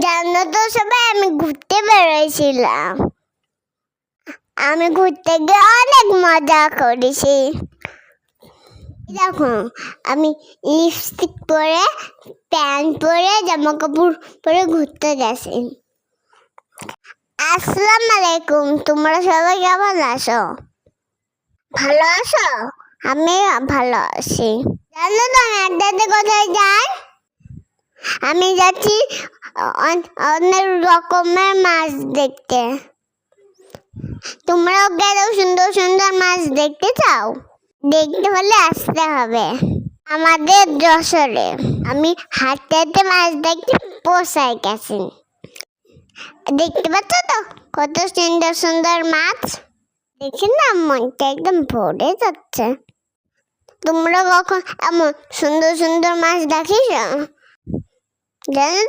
জানো তো সবাই, আমি ঘুরতে বেরোইছিলাম। আমি ঘুরতে গিয়ে অনেক মজা করেছি। দেখো, আমি লিপস্টিক পরে, প্যান্ট পরে, জামা কাপড় পরে ঘুরতে গেছি। আসসালামু আলাইকুম, তোমরা সবাই কেমন আছো? ভালো আছো? আমি ভালো আছি। জানো তো আমি আড্ডাতে কোথায় যাই? আমি যাচ্ছি অনেক রকমের মাছ দেখতে। তোমরাও গেল সুন্দর সুন্দর মাছ দেখতে চাও? দেখতে হলে আসতে হবে আমাদের যশোরে। আমি হাঁটতে হাঁটতে মাছ দেখতে পৌঁছায় গেছি। দেখতে পাচ্ছ তো কত সুন্দর সুন্দর মাছ? দেখে না মনটা একদম ভরে যাচ্ছে। তোমরা কখন এমন সুন্দর সুন্দর মাছ দেখিস? জানো